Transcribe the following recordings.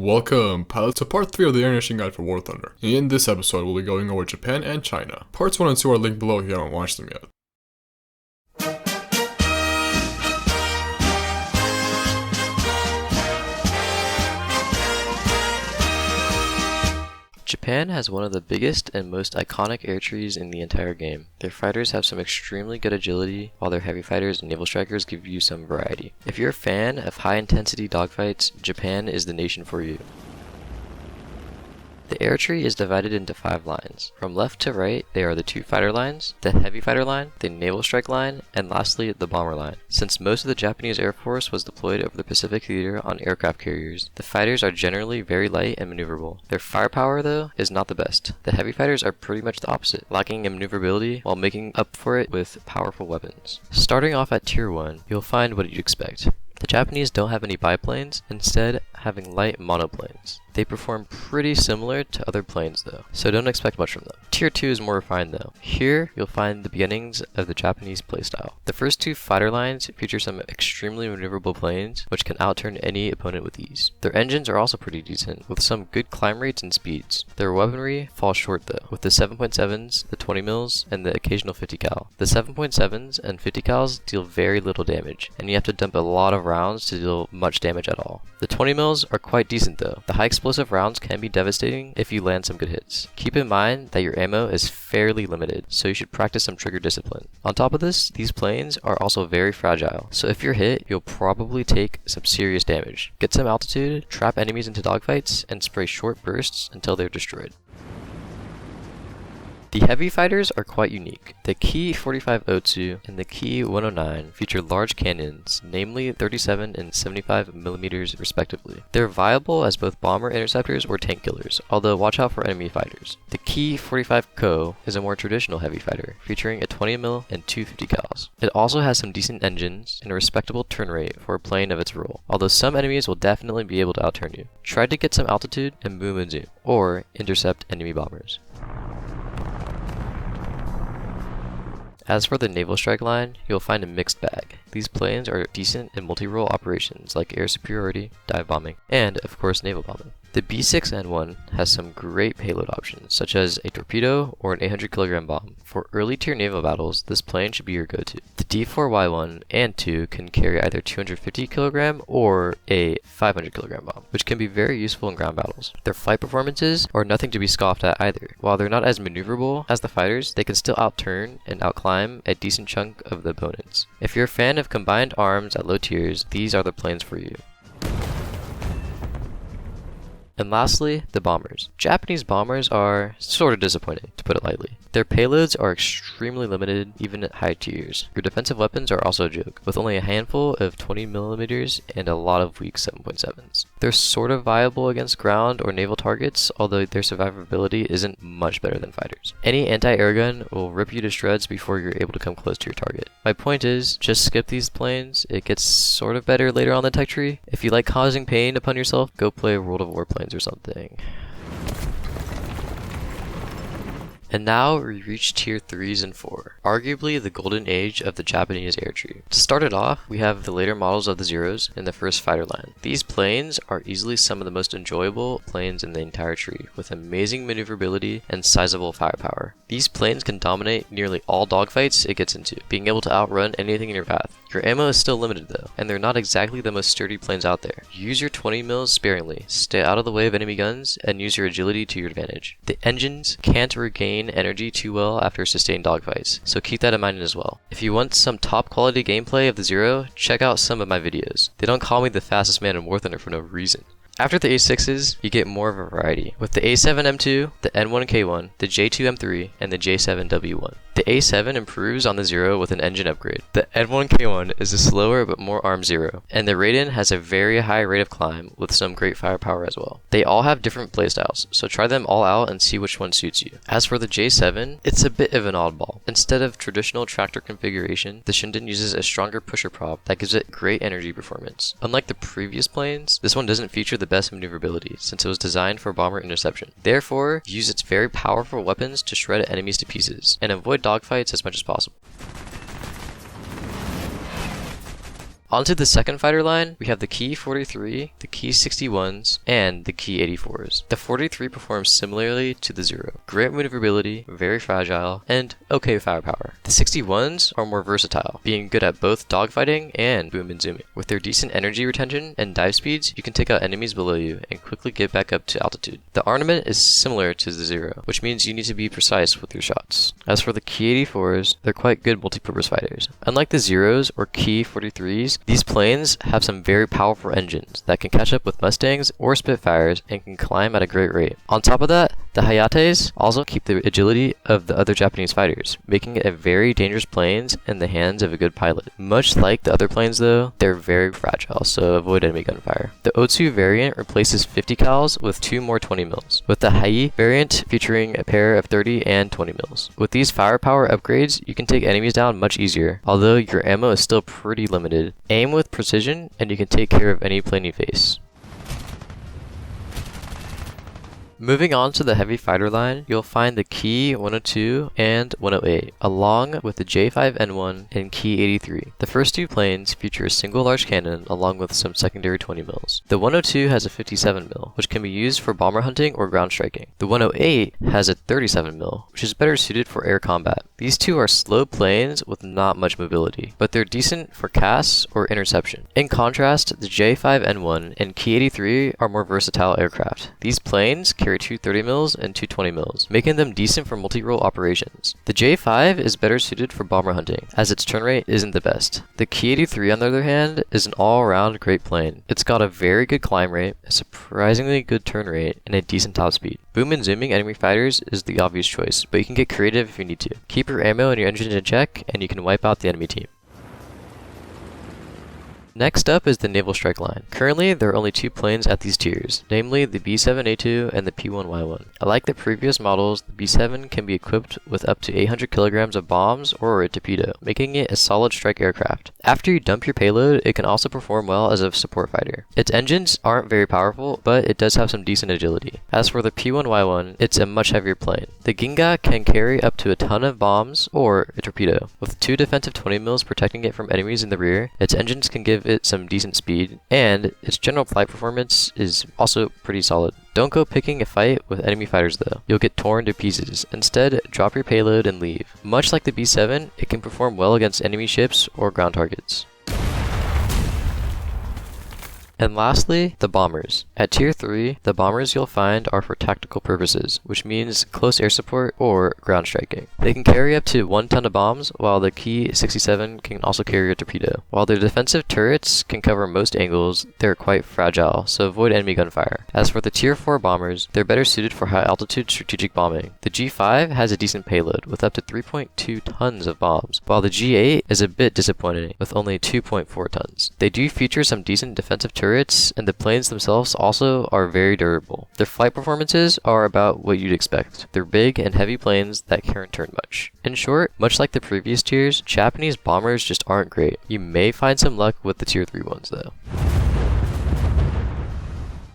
Welcome, pilots, to part 3 of the Air Nation Guide for War Thunder. In this episode, we'll be going over Japan and China. Parts 1 and 2 are linked below if you haven't watched them yet. Japan has one of the biggest and most iconic air trees in the entire game. Their fighters have some extremely good agility, while their heavy fighters and naval strikers give you some variety. If you're a fan of high-intensity dogfights, Japan is the nation for you. The air tree is divided into 5 lines. From left to right, they are the 2 fighter lines, the heavy fighter line, the naval strike line, and lastly, the bomber line. Since most of the Japanese Air Force was deployed over the Pacific Theater on aircraft carriers, the fighters are generally very light and maneuverable. Their firepower, though, is not the best. The heavy fighters are pretty much the opposite, lacking in maneuverability while making up for it with powerful weapons. Starting off at Tier 1, you'll find what you'd expect. The Japanese don't have any biplanes, instead having light monoplanes. They perform pretty similar to other planes though, so don't expect much from them. Tier 2 is more refined though. Here, you'll find the beginnings of the Japanese playstyle. The first 2 fighter lines feature some extremely maneuverable planes, which can outturn any opponent with ease. Their engines are also pretty decent, with some good climb rates and speeds. Their weaponry falls short though, with the 7.7s, the 20 mils, and the occasional 50 cal. The 7.7s and 50 cals deal very little damage, and you have to dump a lot of rounds to deal much damage at all. The 20 mils are quite decent though. The high explosive rounds can be devastating if you land some good hits. Keep in mind that your ammo is fairly limited, so you should practice some trigger discipline. On top of this, these planes are also very fragile, so if you're hit, you'll probably take some serious damage. Get some altitude, trap enemies into dogfights, and spray short bursts until they're destroyed. The heavy fighters are quite unique. The Ki 45 Otsu and the Ki 109 feature large cannons, namely 37 and 75 millimeters respectively. They're viable as both bomber interceptors or tank killers, although watch out for enemy fighters. The Ki 45 Ko is a more traditional heavy fighter, featuring a 20 mil and 250 cals. It also has some decent engines and a respectable turn rate for a plane of its role, although some enemies will definitely be able to outturn you. Try to get some altitude and boom and zoom, or intercept enemy bombers. As for the naval strike line, you'll find a mixed bag. These planes are decent in multi-role operations like air superiority, dive bombing, and of course naval bombing. The B6N1 has some great payload options, such as a torpedo or an 800 kg bomb. For early tier naval battles, this plane should be your go-to. The D4Y1 and 2 can carry either 250 kg or a 500 kg bomb, which can be very useful in ground battles. Their flight performances are nothing to be scoffed at either. While they're not as maneuverable as the fighters, they can still outturn and outclimb a decent chunk of the opponents. If you're a fan of combined arms at low tiers, these are the planes for you. And lastly, the bombers. Japanese bombers are sort of disappointing, to put it lightly. Their payloads are extremely limited, even at high tiers. Your defensive weapons are also a joke, with only a handful of 20mm and a lot of weak 7.7s. They're sort of viable against ground or naval targets, although their survivability isn't much better than fighters. Any anti-air gun will rip you to shreds before you're able to come close to your target. My point is, just skip these planes. It gets sort of better later on the tech tree. If you like causing pain upon yourself, go play World of Warplanes or something. And now we reach Tier 3s and 4, arguably the golden age of the Japanese air tree. To start it off, we have the later models of the Zeros in the first fighter line. These planes are easily some of the most enjoyable planes in the entire tree, with amazing maneuverability and sizable firepower. These planes can dominate nearly all dogfights it gets into, being able to outrun anything in your path. Your ammo is still limited though, and they're not exactly the most sturdy planes out there. Use your 20 mils sparingly, stay out of the way of enemy guns, and use your agility to your advantage. The engines can't regain energy too well after sustained dogfights, so keep that in mind as well. If you want some top quality gameplay of the Zero, check out some of my videos. They don't call me the fastest man in War Thunder for no reason. After the A6s, you get more of a variety, with the A7M2, the N1K1, the J2M3, and the J7W1. The A7 improves on the Zero with an engine upgrade. The N1K1 is a slower but more armed Zero, and the Raiden has a very high rate of climb with some great firepower as well. They all have different playstyles, so try them all out and see which one suits you. As for the J7, it's a bit of an oddball. Instead of traditional tractor configuration, the Shinden uses a stronger pusher prop that gives it great energy performance. Unlike the previous planes, this one doesn't feature the best maneuverability since it was designed for bomber interception. Therefore, use its very powerful weapons to shred enemies to pieces, and avoid dogfights as much as possible. Onto the second fighter line, we have the Key 43, the Key 61s, and the Key 84s. The 43 performs similarly to the Zero. Great maneuverability, very fragile, and okay firepower. The 61s are more versatile, being good at both dogfighting and boom and zooming. With their decent energy retention and dive speeds, you can take out enemies below you and quickly get back up to altitude. The armament is similar to the Zero, which means you need to be precise with your shots. As for the Key 84s, they're quite good multi-purpose fighters. Unlike the Zeros or Key 43s, these planes have some very powerful engines that can catch up with Mustangs or Spitfires and can climb at a great rate. On top of that, the Hayates also keep the agility of the other Japanese fighters, making it a very dangerous planes in the hands of a good pilot. Much like the other planes though, they're very fragile, so avoid enemy gunfire. The O2 variant replaces 50 cals with 2 more 20 mils, with the Hai variant featuring a pair of 30 and 20 mils. With these firepower upgrades, you can take enemies down much easier, although your ammo is still pretty limited. Aim with precision and you can take care of any plane you face. Moving on to the heavy fighter line, you'll find the Key 102 and 108, along with the J5N1 and Key 83. The first two planes feature a single large cannon along with some secondary 20 mils. The 102 has a 57 mil, which can be used for bomber hunting or ground striking. The 108 has a 37 mil, which is better suited for air combat. These two are slow planes with not much mobility, but they're decent for casts or interception. In contrast, the J5N1 and Key 83 are more versatile aircraft. These planes carry two 30 mils and two 20 mils, making them decent for multi-role operations. The J5 is better suited for bomber hunting, as its turn rate isn't the best. The Key 83 on the other hand is an all-around great plane. It's got a very good climb rate, a surprisingly good turn rate, and a decent top speed. Boom and zooming enemy fighters is the obvious choice, but you can get creative if you need to. Keep your ammo and your engine in check, and you can wipe out the enemy team. Next up is the Naval Strike Line. Currently, there are only two planes at these tiers, namely the B7A2 and the P1Y1. Like the previous models, the B7 can be equipped with up to 800 kilograms of bombs or a torpedo, making it a solid strike aircraft. After you dump your payload, it can also perform well as a support fighter. Its engines aren't very powerful, but it does have some decent agility. As for the P1Y1, it's a much heavier plane. The Ginga can carry up to a ton of bombs or a torpedo. With two defensive 20 mils protecting it from enemies in the rear, its engines can give it some decent speed, and its general flight performance is also pretty solid. Don't go picking a fight with enemy fighters though. You'll get torn to pieces. Instead, drop your payload and leave. Much like the B7, it can perform well against enemy ships or ground targets. And lastly, the bombers. At Tier 3, the bombers you'll find are for tactical purposes, which means close air support or ground striking. They can carry up to 1 ton of bombs, while the Key 67 can also carry a torpedo. While their defensive turrets can cover most angles, they're quite fragile, so avoid enemy gunfire. As for the Tier 4 bombers, they're better suited for high altitude strategic bombing. The G5 has a decent payload, with up to 3.2 tons of bombs, while the G8 is a bit disappointing, with only 2.4 tons. They do feature some decent defensive turrets, and the planes themselves also are very durable. Their flight performances are about what you'd expect. They're big and heavy planes that can't turn much. In short, much like the previous tiers, Japanese bombers just aren't great. You may find some luck with the Tier 3 ones though.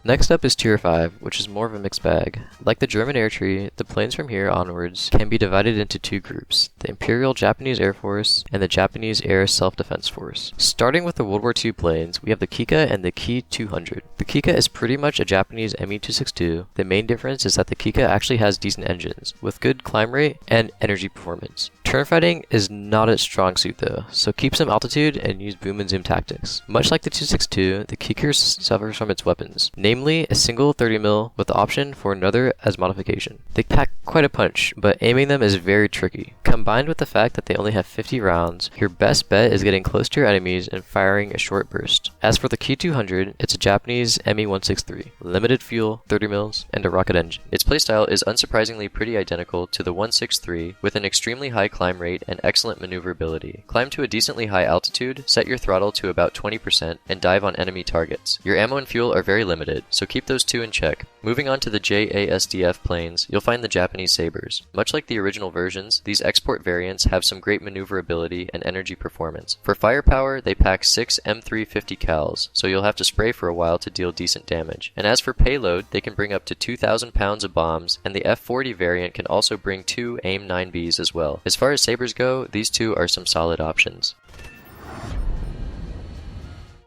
Next up is Tier 5, which is more of a mixed bag. Like the German air tree, the planes from here onwards can be divided into two groups, the Imperial Japanese Air Force and the Japanese Air Self-Defense Force. Starting with the World War II planes, we have the Kika and the Ki 200. The Kika is pretty much a Japanese Me-262. The main difference is that the Kika actually has decent engines, with good climb rate and energy performance. Turn fighting is not its strong suit though, so keep some altitude and use boom and zoom tactics. Much like the 262, the Kika suffers from its weapons, namely a single 30 mil with the option for another as modification. They pack quite a punch, but aiming them is very tricky. Combined with the fact that they only have 50 rounds, your best bet is getting close to your enemies and firing a short burst. As for the Ki 200, it's a Japanese Me-163, limited fuel, 30 mils, and a rocket engine. Its playstyle is unsurprisingly pretty identical to the 163, with an extremely high climb rate and excellent maneuverability. Climb to a decently high altitude, set your throttle to about 20%, and dive on enemy targets. Your ammo and fuel are very limited, so keep those two in check. Moving on to the JASDF planes, you'll find the Japanese Sabres. Much like the original versions, these export variants have some great maneuverability and energy performance. For firepower, they pack 6 M350 cals, so you'll have to spray for a while to deal decent damage. And as for payload, they can bring up to 2,000 pounds of bombs, and the F40 variant can also bring 2 AIM-9Bs as well. As far as Sabres go, these two are some solid options.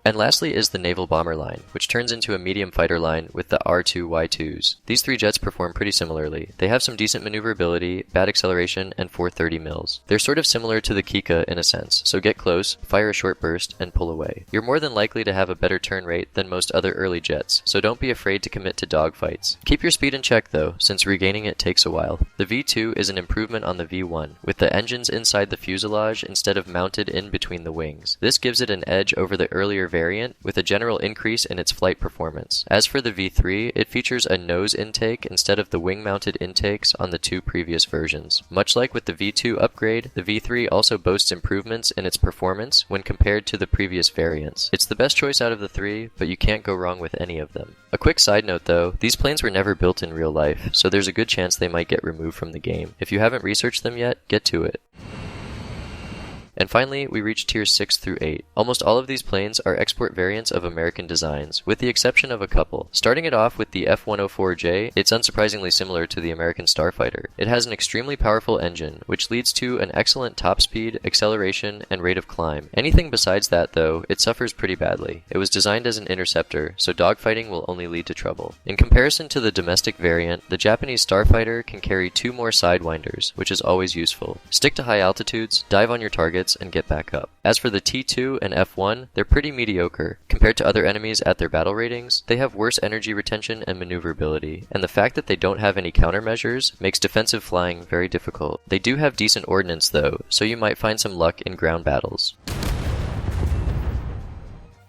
And lastly is the naval bomber line, which turns into a medium fighter line with the R2Y2s. These 3 jets perform pretty similarly. They have some decent maneuverability, bad acceleration, and 430 mils. They're sort of similar to the Kika in a sense, so get close, fire a short burst, and pull away. You're more than likely to have a better turn rate than most other early jets, so don't be afraid to commit to dogfights. Keep your speed in check though, since regaining it takes a while. The V2 is an improvement on the V1, with the engines inside the fuselage instead of mounted in between the wings. This gives it an edge over the earlier variant, with a general increase in its flight performance. As for the V3, it features a nose intake instead of the wing-mounted intakes on the 2 previous versions. Much like with the V2 upgrade, the V3 also boasts improvements in its performance when compared to the previous variants. It's the best choice out of the 3, but you can't go wrong with any of them. A quick side note though, these planes were never built in real life, so there's a good chance they might get removed from the game. If you haven't researched them yet, get to it. And finally, we reach Tiers 6 through 8. Almost all of these planes are export variants of American designs, with the exception of a couple. Starting it off with the F-104J, it's unsurprisingly similar to the American Starfighter. It has an extremely powerful engine, which leads to an excellent top speed, acceleration, and rate of climb. Anything besides that, though, it suffers pretty badly. It was designed as an interceptor, so dogfighting will only lead to trouble. In comparison to the domestic variant, the Japanese Starfighter can carry 2 more sidewinders, which is always useful. Stick to high altitudes, dive on your targets, and get back up. As for the T2 and F1, they're pretty mediocre. Compared to other enemies at their battle ratings, they have worse energy retention and maneuverability, and the fact that they don't have any countermeasures makes defensive flying very difficult. They do have decent ordnance though, so you might find some luck in ground battles.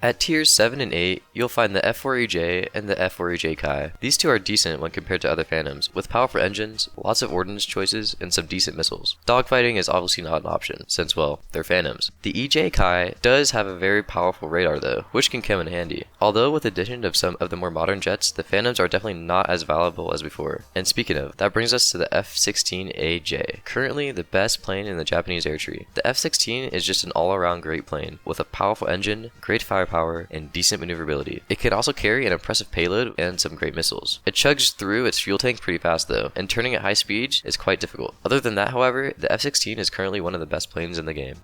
At Tiers 7 and 8, you'll find the F4EJ and the F4EJ Kai. These 2 are decent when compared to other Phantoms, with powerful engines, lots of ordnance choices, and some decent missiles. Dogfighting is obviously not an option, since, well, they're Phantoms. The EJ Kai does have a very powerful radar though, which can come in handy. Although with the addition of some of the more modern jets, the Phantoms are definitely not as valuable as before. And speaking of, that brings us to the F-16AJ, currently the best plane in the Japanese air tree. The F-16 is just an all-around great plane, with a powerful engine, great firepower, and decent maneuverability. It can also carry an impressive payload and some great missiles. It chugs through its fuel tank pretty fast though, and turning at high speed is quite difficult. Other than that, however, the F-16 is currently one of the best planes in the game.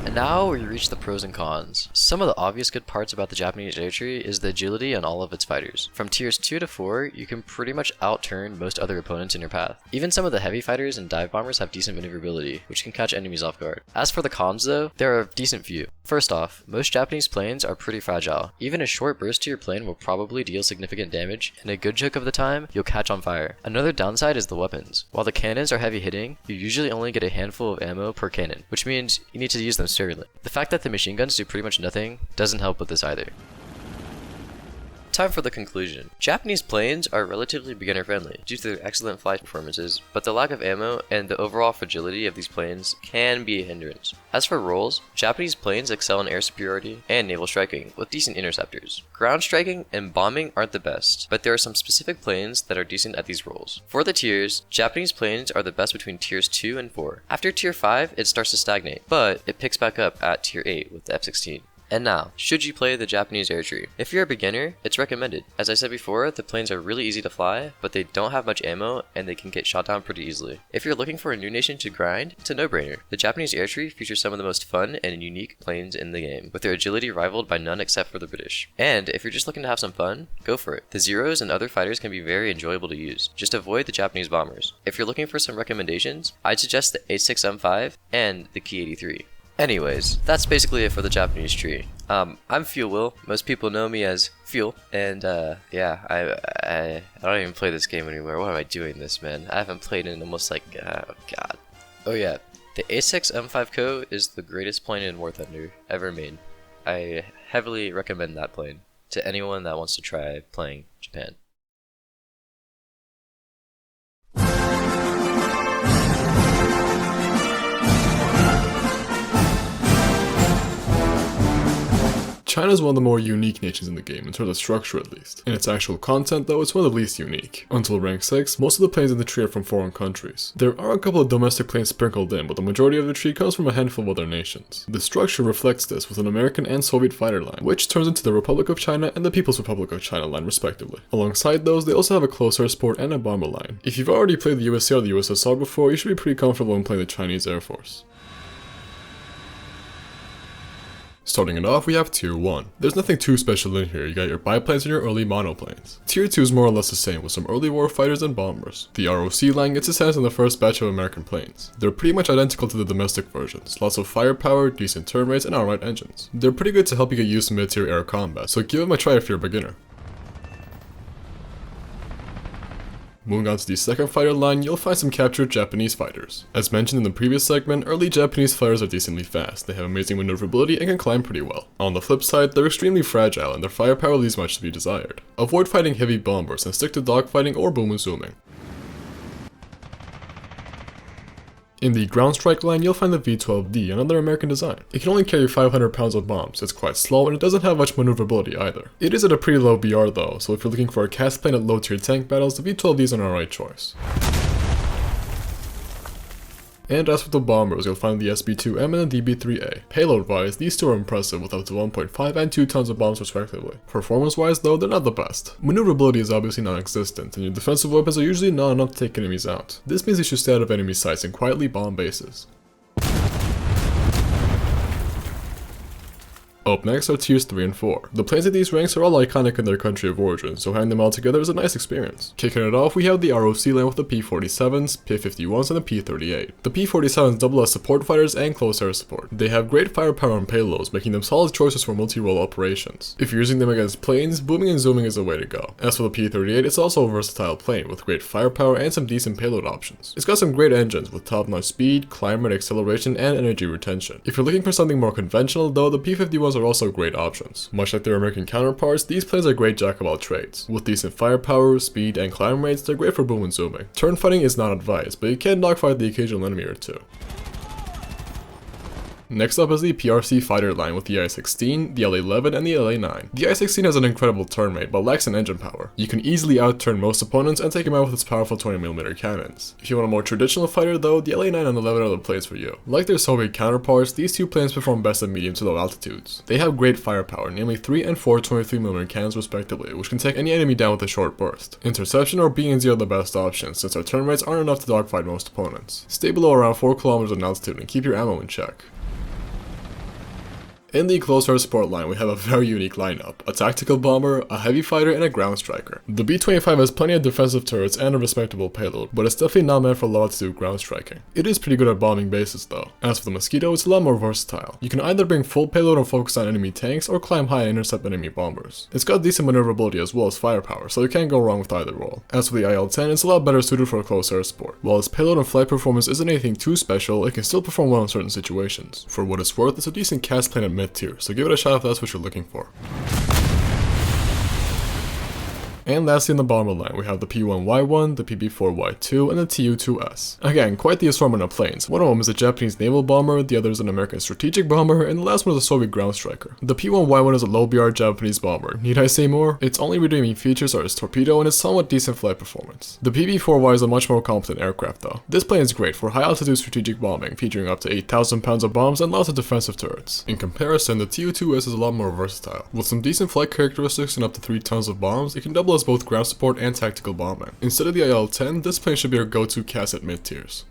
And now we reach the pros and cons. Some of the obvious good parts about the Japanese air tree is the agility on all of its fighters. From tiers 2 to 4, you can pretty much outturn most other opponents in your path. Even some of the heavy fighters and dive bombers have decent maneuverability, which can catch enemies off guard. As for the cons though, there are a decent few. First off, most Japanese planes are pretty fragile. Even a short burst to your plane will probably deal significant damage, and a good chunk of the time, you'll catch on fire. Another downside is the weapons. While the cannons are heavy hitting, you usually only get a handful of ammo per cannon, which means you need to use them sparingly. The fact that the machine guns do pretty much nothing doesn't help with this either. Time for the conclusion. Japanese planes are relatively beginner friendly due to their excellent flight performances, but the lack of ammo and the overall fragility of these planes can be a hindrance. As for roles, Japanese planes excel in air superiority and naval striking with decent interceptors. Ground striking and bombing aren't the best, but there are some specific planes that are decent at these roles. For the tiers, Japanese planes are the best between tiers 2 and 4. After tier 5, it starts to stagnate, but it picks back up at tier 8 with the F-16. And now, should you play the Japanese air tree? If you're a beginner, it's recommended. As I said before, the planes are really easy to fly, but they don't have much ammo and they can get shot down pretty easily. If you're looking for a new nation to grind, it's a no-brainer. The Japanese air tree features some of the most fun and unique planes in the game, with their agility rivaled by none except for the British. And if you're just looking to have some fun, go for it. The Zeros and other fighters can be very enjoyable to use. Just avoid the Japanese bombers. If you're looking for some recommendations, I'd suggest the A6M5 and the Ki 83. Anyways, that's basically it for the Japanese tree. I'm Fuel Will. Most people know me as Fuel, and yeah, I don't even play this game anymore. Why am I doing this, man? I haven't played in almost like, oh god. Oh yeah, the A6 M5 Co is the greatest plane in War Thunder ever made. I heavily recommend that plane to anyone that wants to try playing Japan. China is one of the more unique nations in the game, in terms of structure at least. In its actual content though, it's one of the least unique. Until rank 6, most of the planes in the tree are from foreign countries. There are a couple of domestic planes sprinkled in, but the majority of the tree comes from a handful of other nations. The structure reflects this with an American and Soviet fighter line, which turns into the Republic of China and the People's Republic of China line respectively. Alongside those, they also have a close air support and a bomber line. If you've already played the USA or the USSR before, you should be pretty comfortable in playing the Chinese Air Force. Starting it off, we have Tier 1. There's nothing too special in here, you got your biplanes and your early monoplanes. Tier 2 is more or less the same with some early warfighters and bombers. The ROC line gets its hands on the first batch of American planes. They're pretty much identical to the domestic versions, lots of firepower, decent turn rates, and outright engines. They're pretty good to help you get used to mid-tier air combat, so give them a try if you're a beginner. Moving on to the second fighter line, you'll find some captured Japanese fighters. As mentioned in the previous segment, early Japanese fighters are decently fast, they have amazing maneuverability and can climb pretty well. On the flip side, they're extremely fragile and their firepower leaves much to be desired. Avoid fighting heavy bombers and stick to dogfighting or boom and zooming. In the ground strike line, you'll find the V-12D, another American design. It can only carry 500 pounds of bombs, it's quite slow, and it doesn't have much maneuverability either. It is at a pretty low BR though, so if you're looking for a cast plane at low tier tank battles, the V-12D is an alright choice. And as for the bombers, you'll find the SB-2M and the DB-3A. Payload-wise, these two are impressive with up to 1.5 and 2 tons of bombs respectively. Performance-wise though, they're not the best. Maneuverability is obviously non-existent, and your defensive weapons are usually not enough to take enemies out. This means you should stay out of enemy sights and quietly bomb bases. Up next are Tiers 3 and 4. The planes of these ranks are all iconic in their country of origin, so having them all together is a nice experience. Kicking it off, we have the ROC line with the P-47s, P-51s, and the P-38. The P-47s double as support fighters and close air support. They have great firepower and payloads, making them solid choices for multi-role operations. If you're using them against planes, booming and zooming is the way to go. As for the P-38, it's also a versatile plane with great firepower and some decent payload options. It's got some great engines with top-notch speed, climb rate, acceleration, and energy retention. If you're looking for something more conventional though, the P-51s are also great options. Much like their American counterparts, these planes are great jack of all trades. With decent firepower, speed, and climb rates, they're great for boom and zooming. Turn fighting is not advised, but you can dogfight the occasional enemy or two. Next up is the PRC fighter line with the I-16, the LA-11, and the LA-9. The I-16 has an incredible turn rate, but lacks an engine power. You can easily outturn most opponents and take them out with its powerful 20mm cannons. If you want a more traditional fighter though, the LA-9 and 11 are the planes for you. Like their Soviet counterparts, these two planes perform best at medium to low altitudes. They have great firepower, namely 3 and 4 23mm cannons respectively, which can take any enemy down with a short burst. Interception or BNZ are the best options, since their turn rates aren't enough to dogfight most opponents. Stay below around 4 km in altitude and keep your ammo in check. In the close air support line, we have a very unique lineup, a tactical bomber, a heavy fighter, and a ground striker. The B-25 has plenty of defensive turrets and a respectable payload, but it's definitely not meant for low altitude ground striking. It is pretty good at bombing bases though. As for the Mosquito, it's a lot more versatile. You can either bring full payload and focus on enemy tanks, or climb high and intercept enemy bombers. It's got decent maneuverability as well as firepower, so you can't go wrong with either role. As for the IL-10, it's a lot better suited for a close air support. While its payload and flight performance isn't anything too special, it can still perform well in certain situations. For what it's worth, it's a decent cast plane at mid-tier, so give it a shot if that's what you're looking for. And lastly in the bomber line, we have the P-1Y1, the PB-4Y2, and the Tu-2S. Again, quite the assortment of planes. One of them is a Japanese naval bomber, the other is an American strategic bomber, and the last one is a Soviet ground striker. The P-1Y1 is a low BR Japanese bomber. Need I say more? Its only redeeming features are its torpedo and its somewhat decent flight performance. The PB-4Y is a much more competent aircraft though. This plane is great for high altitude strategic bombing, featuring up to 8,000 pounds of bombs and lots of defensive turrets. In comparison, the Tu-2S is a lot more versatile. With some decent flight characteristics and up to 3 tons of bombs, it can double as both ground support and tactical bombing. Instead of the IL-10, this plane should be your go-to cast at mid-tiers.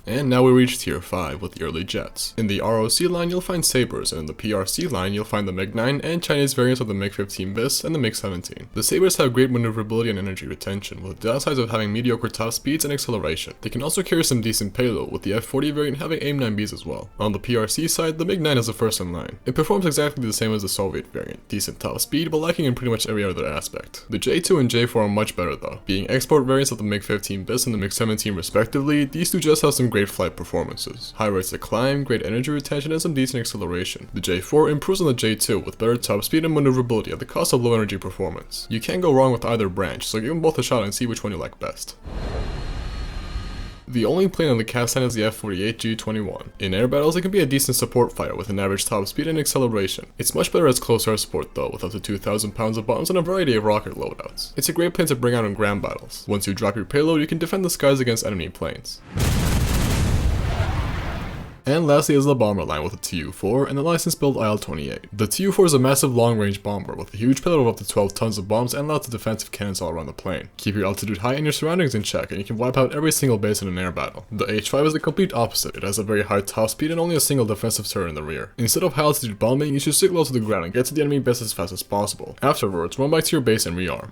And now we reach Tier 5 with the early jets. In the ROC line, you'll find Sabres, and in the PRC line, you'll find the MiG-9 and Chinese variants of the MiG-15 bis and the MiG-17. The Sabres have great maneuverability and energy retention, with the downsides of having mediocre top speeds and acceleration. They can also carry some decent payload, with the F-40 variant having AIM-9Bs as well. On the PRC side, the MiG-9 is the first in line. It performs exactly the same as the Soviet variant, decent top speed, but lacking in pretty much every other aspect. The J2 and J4 are much better though. Being export variants of the MiG-15 bis and the MiG-17 respectively, these two just have some great flight performances. High rates of climb, great energy retention, and some decent acceleration. The J4 improves on the J2 with better top speed and maneuverability at the cost of low energy performance. You can't go wrong with either branch, so give them both a shot and see which one you like best. The only plane on the cast line is the F-48G-21. In air battles, it can be a decent support fighter with an average top speed and acceleration. It's much better as close air support though, with up to 2,000 pounds of bombs and a variety of rocket loadouts. It's a great plane to bring out in ground battles. Once you drop your payload, you can defend the skies against enemy planes. And lastly is the bomber line with the Tu-4 and the license-built IL-28. The Tu-4 is a massive long-range bomber with a huge payload of up to 12 tons of bombs and lots of defensive cannons all around the plane. Keep your altitude high and your surroundings in check, and you can wipe out every single base in an air battle. The H-5 is the complete opposite. It has a very high top speed and only a single defensive turret in the rear. Instead of high-altitude bombing, you should stick low to the ground and get to the enemy base as fast as possible. Afterwards, run back to your base and rearm.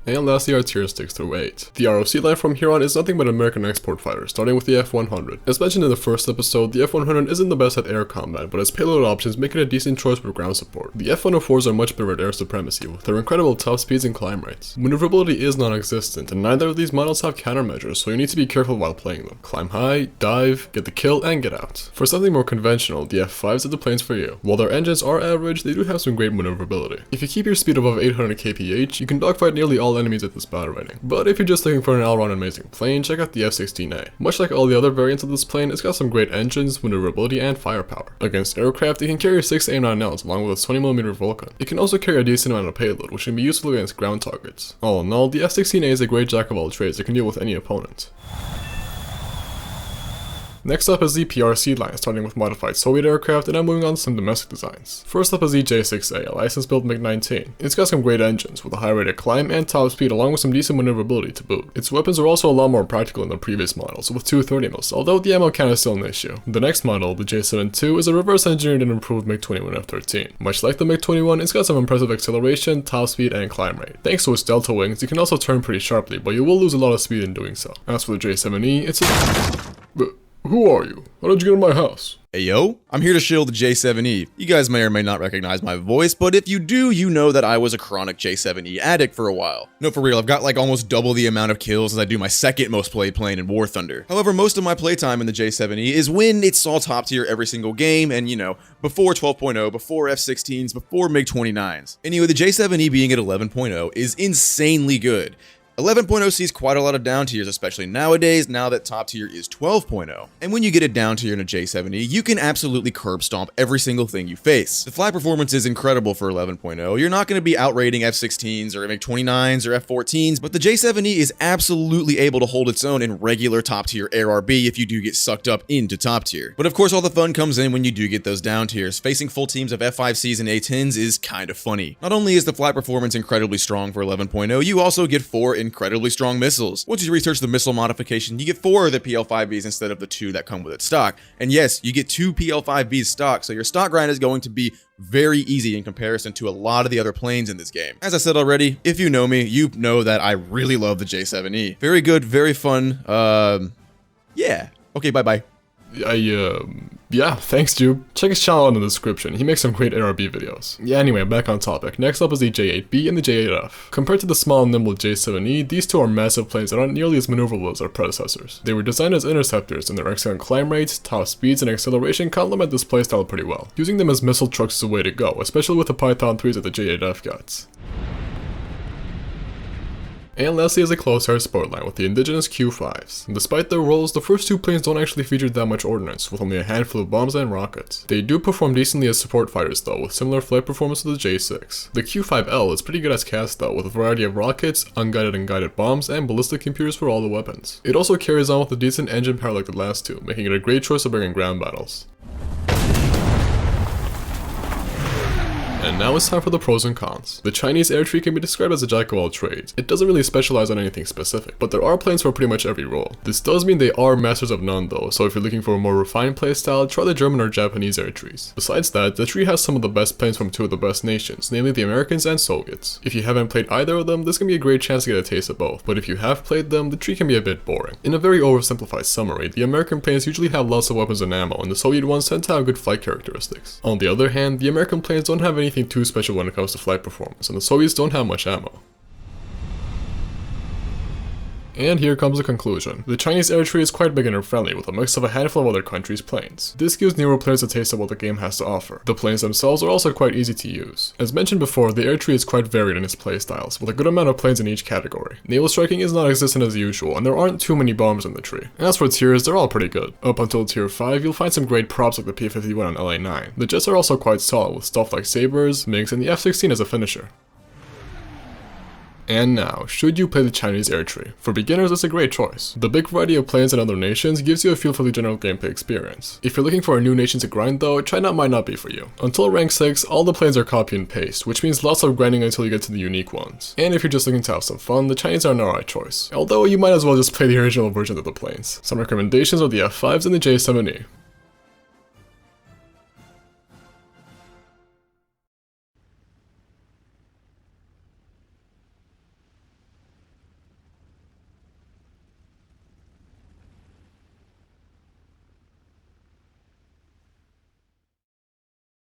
And lastly are Tiers VI-VIII. The ROC line from here on is nothing but American export fighters, starting with the F-100. As mentioned in the first episode, the F-100 isn't the best at air combat, but its payload options make it a decent choice for ground support. The F-104s are much better at air supremacy, with their incredible top speeds and climb rates. Maneuverability is non-existent, and neither of these models have countermeasures, so you need to be careful while playing them. Climb high, dive, get the kill, and get out. For something more conventional, the F-5s are the planes for you. While their engines are average, they do have some great maneuverability. If you keep your speed above 800 kph, you can dogfight nearly all enemies at this battle rating. But if you're just looking for an all-round amazing plane, check out the F-16A. Much like all the other variants of this plane, it's got some great engines, maneuverability, and firepower. Against aircraft, it can carry 6 AIM-9Ls along with its 20mm Vulcan. It can also carry a decent amount of payload, which can be useful against ground targets. All in all, the F-16A is a great jack of all trades that can deal with any opponent. Next up is the PRC line, starting with modified Soviet aircraft, and I'm moving on to some domestic designs. First up is the J6A, a license-built MiG-19. It's got some great engines, with a high rate of climb and top speed along with some decent maneuverability to boot. Its weapons are also a lot more practical than the previous models, with 2 30 mils, although the ammo count is still an issue. The next model, the J7II, is a reverse-engineered and improved MiG-21 F-13. Much like the MiG-21, it's got some impressive acceleration, top speed, and climb rate. Thanks to its delta wings, you can also turn pretty sharply, but you will lose a lot of speed in doing so. As for the J7E, it's a... Who are you? How did you get in my house? Hey yo, I'm here to shill the J7E. You guys may or may not recognize my voice, but if you do, you know that I was a chronic J7E addict for a while. No, for real, I've got like almost double the amount of kills as I do my second most played plane in War Thunder. However, most of my playtime in the J7E is when it's all top tier every single game, and you know, before 12.0, before F-16s, before MiG-29s. Anyway, the J7E being at 11.0 is insanely good. 11.0 sees quite a lot of down tiers, especially nowadays, now that top tier is 12.0. And when you get a down tier in a J7E, you can absolutely curb stomp every single thing you face. The fly performance is incredible for 11.0. You're not going to be outrating F-16s or MiG-29s or F-14s, but the J7E is absolutely able to hold its own in regular top tier air RB if you do get sucked up into top tier. But of course, all the fun comes in when you do get those down tiers. Facing full teams of F-5Cs and A-10s is kind of funny. Not only is the fly performance incredibly strong for 11.0, you also get 4 incredibly strong missiles. Once you research the missile modification, you get 4 of the PL-5Bs instead of the 2 that come with it stock. And yes, you get 2 PL-5Bs stock, so your stock grind is going to be very easy in comparison to a lot of the other planes in this game. As I said already, if you know me, you know that I really love the J7E. Very good, very fun, yeah. Okay, bye-bye. Yeah, thanks, Joob. Check his channel in the description. He makes some great ARB videos. Yeah, anyway, back on topic. Next up is the J8B and the J8F. Compared to the small and nimble J7E, these two are massive planes that aren't nearly as maneuverable as their predecessors. They were designed as interceptors, and their excellent climb rates, top speeds, and acceleration complement this playstyle pretty well. Using them as missile trucks is the way to go, especially with the Python 3s that the J8F got. And lastly is a close-air sport line with the indigenous Q5s. Despite their roles, the first 2 planes don't actually feature that much ordnance, with only a handful of bombs and rockets. They do perform decently as support fighters though, with similar flight performance to the J6. The Q5L is pretty good as cast though, with a variety of rockets, unguided and guided bombs, and ballistic computers for all the weapons. It also carries on with a decent engine power like the last 2, making it a great choice to bring in ground battles. And now it's time for the pros and cons. The Chinese air tree can be described as a jack of all trades. It doesn't really specialize on anything specific, but there are planes for pretty much every role. This does mean they are masters of none though, so if you're looking for a more refined playstyle, try the German or Japanese air trees. Besides that, the tree has some of the best planes from 2 of the best nations, namely the Americans and Soviets. If you haven't played either of them, this can be a great chance to get a taste of both, but if you have played them, the tree can be a bit boring. In a very oversimplified summary, the American planes usually have lots of weapons and ammo, and the Soviet ones tend to have good flight characteristics. On the other hand, the American planes don't have anything too special when it comes to flight performance, and the Soviets don't have much ammo. And here comes the conclusion. The Chinese air tree is quite beginner friendly with a mix of a handful of other countries' planes. This gives newer players a taste of what the game has to offer. The planes themselves are also quite easy to use. As mentioned before, the air tree is quite varied in its playstyles, with a good amount of planes in each category. Naval striking is non-existent as usual, and there aren't too many bombers in the tree. As for tiers, they're all pretty good. Up until tier 5, you'll find some great props like the P-51 and LA-9. The jets are also quite solid with stuff like Sabres, MiGs, and the F-16 as a finisher. And now, should you play the Chinese air tree? For beginners, it's a great choice. The big variety of planes in other nations gives you a feel for the general gameplay experience. If you're looking for a new nation to grind though, China might not be for you. Until rank 6, all the planes are copy and paste, which means lots of grinding until you get to the unique ones. And if you're just looking to have some fun, the Chinese are an alright choice. Although you might as well just play the original version of the planes. Some recommendations are the F5s and the J7E.